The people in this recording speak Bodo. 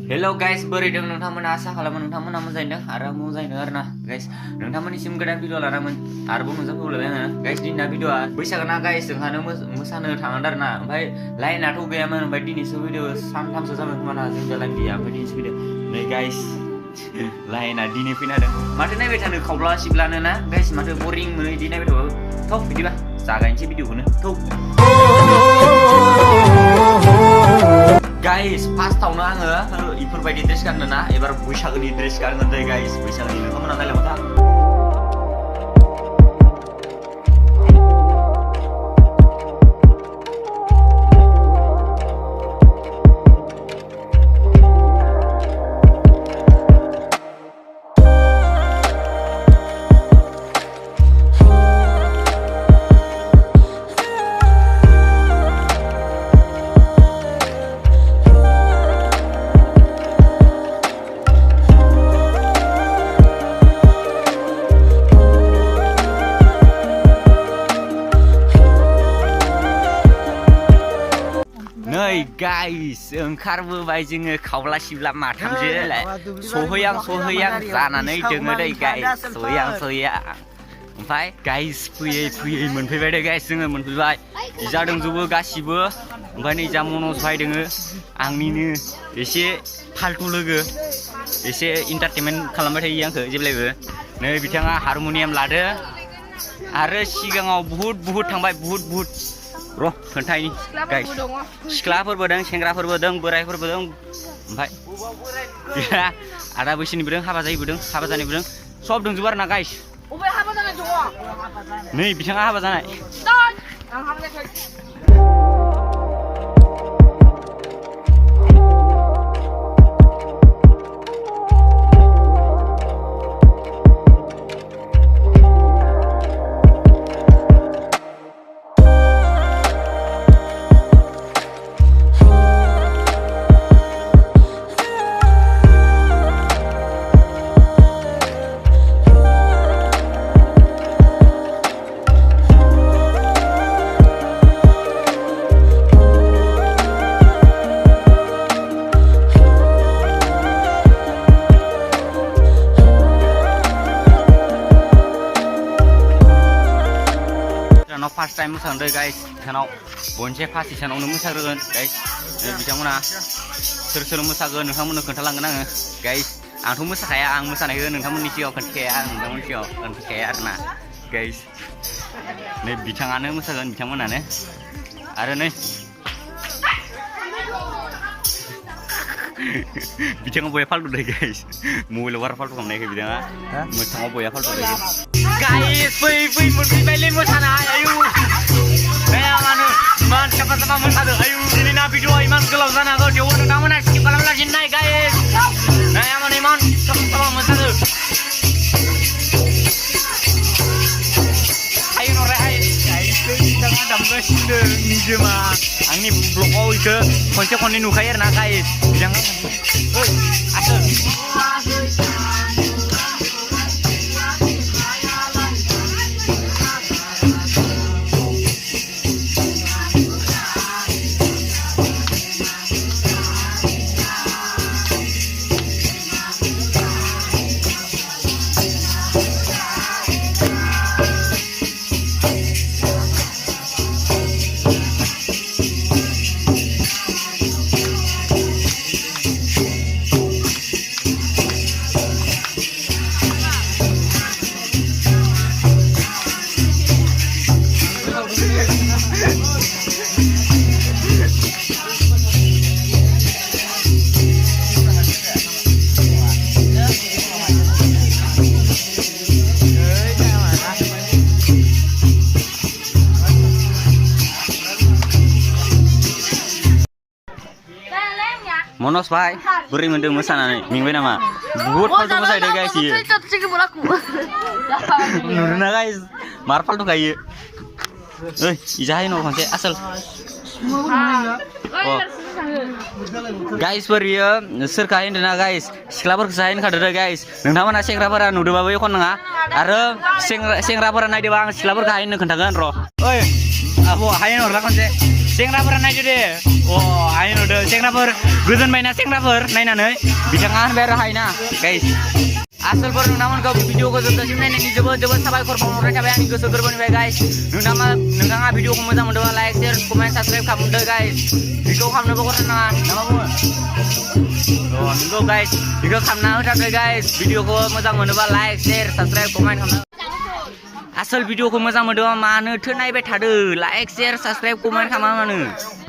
Hello guys, boरै dong नोंथांमोना आसा खालामो नोंथांमोना मोजाङै दं आरो मोजाङै दं आरोना guys नोंथांमोननिसिम गोदान भिडिअ लानामोन आरोबाव मोनसे फैबावलायबाय आङो guys दिनैना भिडिअआ बैसागोना guys जोंहानो मोसानो थांनांदों आरोना ओमफ्राय लाइनाथ' गैयामोन ओमफ्राय दिनैसो भिडिअ सानथामसो जाबाय खोमा ना जों लाइन गैया ओमफ्राय दिनैसो भिडिअ नै guys लाइना दिनै फैनो हादों माथो नायबाय थानो खावब्ला सिब्लानो ना guys माथो बरिं मोनो इदि नायबाय थाबा थौ बिदिबा जागायनोसै भिडिअखौनो थौ guys फार्स्टआवनो आङो इफोरबायदि ड्रेस गाननो ना एबार बैसागोनि ड्रेस गानगोन दे guys बैसागोनि नोंथांमोना नायलांबाय था guys ओंखारबोबाय जोङो खावला सिब्ला माथामजो सहैयां जानानै दोङो दै guys सहैयां ओमफ्राय guys फैयै मोनफैबाय दे guys जोङो मोनफैबाय जादों जोबो गासिबो ओमफ्राय नै जा मनज भाइ दोङो आंनिनो एसे फालतु लोगो एसे इन्टारटेनमेन्ट खालामबाय थायो आंखौ जेब्लायबो नै बिथाङा हारमनियाम लादो आरो सिगाङाव बुहुद थांबाय बुहुद र' खोन्थायनि गाइस सिख्लाफोरबो दं सेंग्राफोरबो दं बोरायफोरबो दं ओमफ्राय आदा बैसोनिबो दं हाबा जायैबो दं हाबा जानायबो दं सब दंजोबो आरो ना गाइस नै बिथाङा हाबा जानाय फार्स्ट टाइम मोसादों गाइस इसानाव बयनिसाय फार्स्ट इसानावनो मोसाग्रोगोन गाइस बिथांमोना सोर मोसागोन नोंथांमोननो खोन्थालांगोन आङो गाइस आंथ' मोसाखाया आं मोसानायखौ नोंथांमोननि सिगाङाव खोन्थाखाया आं नोंथांमोननि सिगाङाव खोन्थाखाया आरोना गाइस नै बिथाङानो मोसागोन बिथांमोनानो आरो नै बिथाङा बया फाल्टु दे गाइस मबाइलाव बारा फाल्टु खालामनायखै बिथाङा मोथाङाव बया फाल्टु दे गाइस फै मोनफैबायलै मोसानाय आयु नाया मानो इमान साफा मोसादों आयु दिनैना भिडिअआ इमान गोलाव जानो हागौ थेवबो नोंथांमोना स्किप खालामलासिनो नाय गाइस नाया मानो इमान साफा मोसादों आयु नराय गाइस बिथाङा दामगासिनो निजोमा आंनि ब्लगाव इखौ खनसे खननै नुखायो आरोना गाइस बिथाङा ओइ आसोल Monos भाई बोरै मोनदों मोसानानै मेंबाय नामा बहुत फाल्तु मोसादों गाइस इयो नुदोंना गाइस मार फाल्तु गायो ओइ इजाहाय न खनसे आसोल गाइस फोरियो सोरखा होनदोंना गाइस सिख्लाफोरखौसो होनखादो गाइस नोंथांमोना सेंग्राफोरा नुदोंबाबो एखन नङा आरो सेंग्राफोरा नायदोंबा आं सिख्लाफोरखौ होननो खोन्थागोन र' ओइ आब' हाय हरला खनसे सेंग्राफोरा नायदो दे आइ नुदों सेंग्राफोर गोजोनबायना सेंग्राफोर नायनानै बिथाङा होनबाय आरो हायना गाइस आसलफोर नोंथांमोनखौ भिडिअखौ जोबजासिम नायनायनि जोबोद साबायखर बावहरनाय थाबाय आंनि गोसो गोरबोनिफ्राय गाइस नोंथाङा भिडिअखौ मोजां मोनदोंबा लाइक शेयार कमेन्ट साबस्क्राइब खालामदो गाइस बेखौ खालामनोबो खरनाङा ना मा बुङो नंगौ गाइस बेखौ खालामना होथारदो गाइस भिडिअखौ मोजां मोनोबा लाइक शेयार साबस्क्राइब कमेन्ट खालामना आसल भिडिअखौ मोजां मोनदोंबा मानोथो नायबाय थादो लाइक शेयार साबस्क्राइब कमेन्ट खालामा मानो